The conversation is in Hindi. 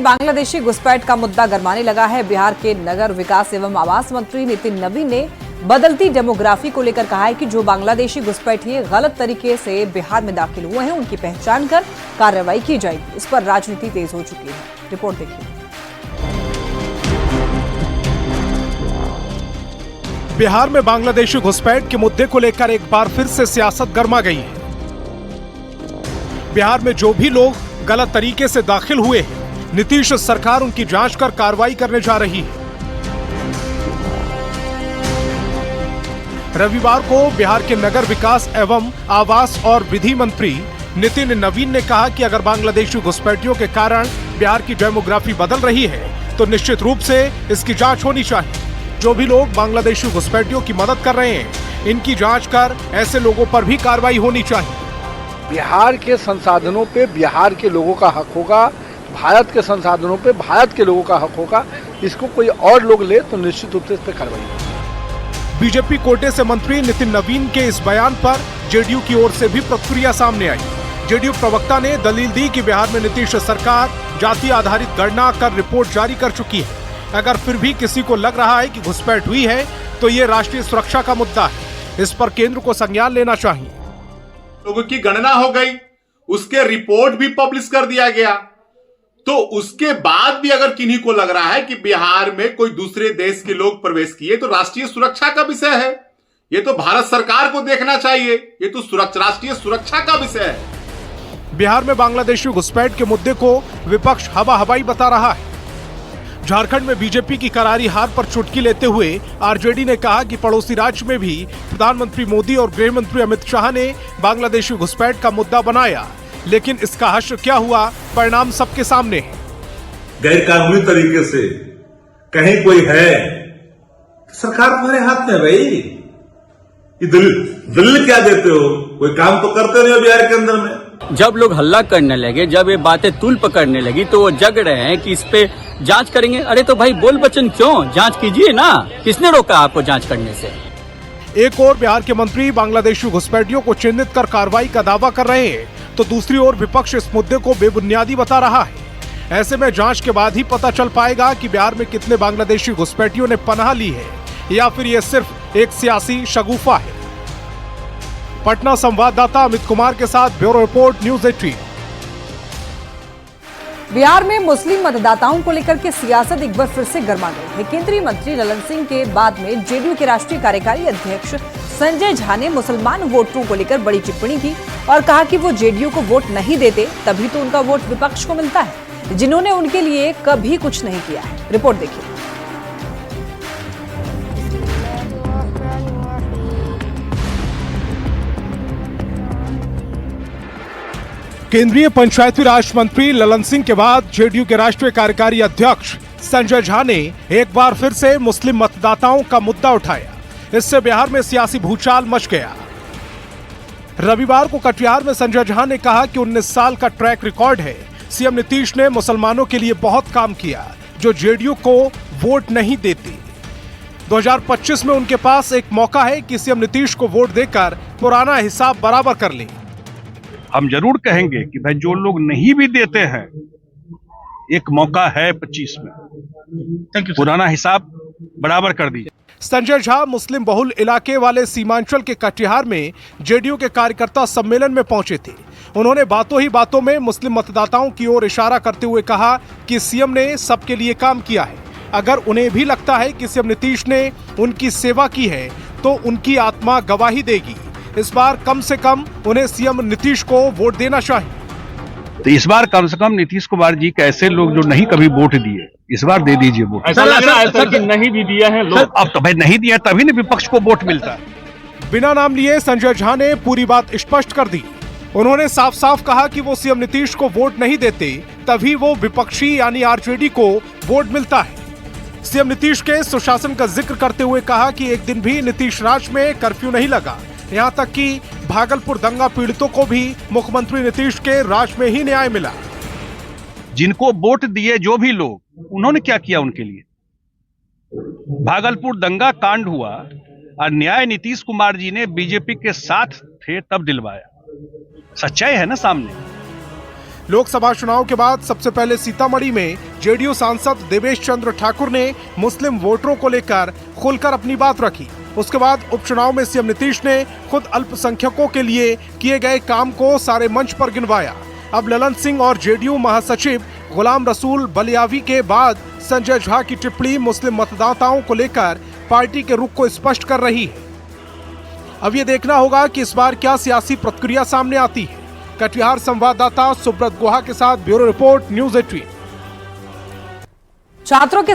में बांग्लादेशी घुसपैठ का मुद्दा गरमाने लगा है। बिहार के नगर विकास एवं आवास मंत्री नितिन नवीन ने बदलती डेमोग्राफी को लेकर कहा है कि जो बांग्लादेशी घुसपैठिए गलत तरीके से बिहार में दाखिल हुए हैं उनकी पहचान कर कार्रवाई की जाएगी। इस पर राजनीति तेज हो चुकी है। रिपोर्ट देखिए। बिहार में बांग्लादेशी घुसपैठ के मुद्दे को लेकर एक बार फिर से सियासत गर्मा गई है। बिहार में जो भी लोग गलत तरीके से दाखिल हुए हैं, नीतीश सरकार उनकी जांच कर कार्रवाई करने जा रही है। रविवार को बिहार के नगर विकास एवं आवास और विधि मंत्री नितिन नवीन ने कहा कि अगर बांग्लादेशी घुसपैठियों के कारण बिहार की डेमोग्राफी बदल रही है तो निश्चित रूप से इसकी जांच होनी चाहिए। जो भी लोग बांग्लादेशी घुसपैठियों की मदद कर रहे हैं, इनकी जांच कर ऐसे लोगों पर भी कार्रवाई होनी चाहिए। बिहार के संसाधनों पे बिहार के लोगों का हक होगा, भारत के संसाधनों पे भारत के लोगों का हक होगा। इसको कोई और लोग ले तो निश्चित रूप से इस पर कार्रवाई होगी। बीजेपी कोटे से मंत्री नितिन नवीन के इस बयान पर जेडीयू की ओर से भी प्रतिक्रिया सामने आई। जेडीयू प्रवक्ता ने दलील दी कि बिहार में नीतीश सरकार जाति आधारित गणना कर रिपोर्ट जारी कर चुकी है। अगर फिर भी किसी को लग रहा है कि घुसपैठ हुई है तो ये राष्ट्रीय सुरक्षा का मुद्दा है। इस पर केंद्र को संज्ञान लेना चाहिए। लोगों की गणना हो गई, उसके रिपोर्ट भी पब्लिश कर दिया गया, तो उसके बाद भी अगर किन्हीं को लग रहा है कि बिहार में कोई दूसरे देश के लोग प्रवेश किए तो राष्ट्रीय सुरक्षा का विषय है। ये तो भारत सरकार को देखना चाहिए। ये तो राष्ट्रीय सुरक्षा का विषय है। बिहार में बांग्लादेशी घुसपैठ के मुद्दे को विपक्ष हवा हवाई बता रहा है। झारखंड में बीजेपी की करारी हार पर चुटकी लेते हुए आरजेडी ने कहा कि पड़ोसी राज्य में भी प्रधानमंत्री मोदी और गृह मंत्री अमित शाह ने बांग्लादेशी घुसपैठ का मुद्दा बनाया, लेकिन इसका हश्र क्या हुआ, परिणाम सबके सामने है। गैर कानूनी तरीके से कहीं कोई है, सरकार तुम्हारे हाथ में है भाई। ये दलील क्या देते हो? कोई काम तो करते नहीं हो बिहार के अंदर में। जब लोग हल्ला करने लगे, जब ये बातें तूल पकड़ने लगी तो वो जग रहे हैं कि इस पे जांच करेंगे। अरे तो भाई बोल बचन क्यों, जांच कीजिए ना। किसने रोका आपको जांच करने से? एक और बिहार के मंत्री बांग्लादेशी घुसपैठियों को चिन्हित कर कार्रवाई का दावा कर रहे हैं, तो दूसरी ओर विपक्ष इस मुद्दे को बेबुनियादी बता रहा है। ऐसे में जांच के बाद ही पता चल पाएगा कि बिहार में कितने बांग्लादेशी घुसपैठियों ने पनाह ली है या फिर ये सिर्फ एक सियासी शगुफा है। पटना संवाददाता अमित कुमार के साथ ब्यूरो रिपोर्ट, न्यूज़ 18। बिहार में मुस्लिम मतदाताओं को लेकर के सियासत एक बार फिर से गर्मा गई है। केंद्रीय मंत्री ललन सिंह के बाद में जेडीयू के राष्ट्रीय कार्यकारी अध्यक्ष संजय झा ने मुसलमान वोटरों को लेकर बड़ी टिप्पणी की और कहा कि वो जेडीयू को वोट नहीं देते, तभी तो उनका वोट विपक्ष को मिलता है, जिन्होंने उनके लिए कभी कुछ नहीं किया है। रिपोर्ट देखिए। केंद्रीय पंचायती राज मंत्री ललन सिंह के बाद जेडीयू के राष्ट्रीय कार्यकारी अध्यक्ष संजय झा ने एक बार फिर से मुस्लिम मतदाताओं का मुद्दा उठाया। इससे बिहार में सियासी भूचाल मच गया। रविवार को कटिहार में संजय झा ने कहा कि 19 साल का ट्रैक रिकॉर्ड है। सीएम नीतीश ने मुसलमानों के लिए बहुत काम किया जो जेडीयू को वोट नहीं देती। 2025 में उनके पास एक मौका है कि सीएम नीतीश को वोट देकर पुराना हिसाब बराबर कर ले। हम जरूर कहेंगे कि भाई जो लोग नहीं भी देते हैं, एक मौका है 25 में, पुराना हिसाब बराबर कर दीजिए। संजय झा मुस्लिम बहुल इलाके वाले सीमांचल के कटिहार में जेडीयू के कार्यकर्ता सम्मेलन में पहुंचे थे। उन्होंने बातों ही बातों में मुस्लिम मतदाताओं की ओर इशारा करते हुए कहा कि सीएम ने सबके लिए काम किया है। अगर उन्हें भी लगता है कि सीएम नीतीश ने उनकी सेवा की है तो उनकी आत्मा गवाही देगी। इस बार कम से कम उन्हें सीएम नीतीश को वोट देना चाहिए। तो इस बार कम से कम नीतीश कुमार जी कैसे लोग जो नहीं कभी वोट दिए, इस बार दे दीजिए वोट। ऐसा लग रहा है सर कि नहीं भी दिया है लोग। अब तो भाई नहीं दिया तभी ना विपक्ष को वोट मिलता है। बिना नाम लिए संजय झा ने पूरी बात स्पष्ट कर दी। उन्होंने साफ साफ कहा कि वो सीएम नीतीश को वोट नहीं देते, तभी वो विपक्षी यानी आरजेडी को वोट मिलता है। सीएम नीतीश के सुशासन का जिक्र करते हुए कहा कि एक दिन भी नीतीश राज में कर्फ्यू नहीं लगा। यहाँ तक कि भागलपुर दंगा पीड़ितों को भी मुख्यमंत्री नीतीश के राज में ही न्याय मिला। जिनको वोट दिए जो भी लोग, उन्होंने क्या किया उनके लिए? भागलपुर दंगा कांड हुआ और न्याय नीतीश कुमार जी ने बीजेपी के साथ थे तब दिलवाया। सच्चाई है ना सामने। लोकसभा चुनाव के बाद सबसे पहले सीतामढ़ी में जेडीयू सांसद देवेश चंद्र ठाकुर ने मुस्लिम वोटरों को लेकर खुलकर अपनी बात रखी। उसके बाद उपचुनाव में सीएम नीतीश ने खुद अल्पसंख्यकों के लिए किए गए काम को सारे मंच पर गिनवाया। अब ललन सिंह और जेडीयू महासचिव गुलाम रसूल बलियावी के बाद संजय झा की टिप्पणी मुस्लिम मतदाताओं को लेकर पार्टी के रुख को स्पष्ट कर रही है। अब ये देखना होगा कि इस बार क्या सियासी प्रतिक्रिया सामने आती है। कटिहार संवाददाता सुब्रत गुहा के साथ ब्यूरो रिपोर्ट, न्यूज़ 18। छात्रों के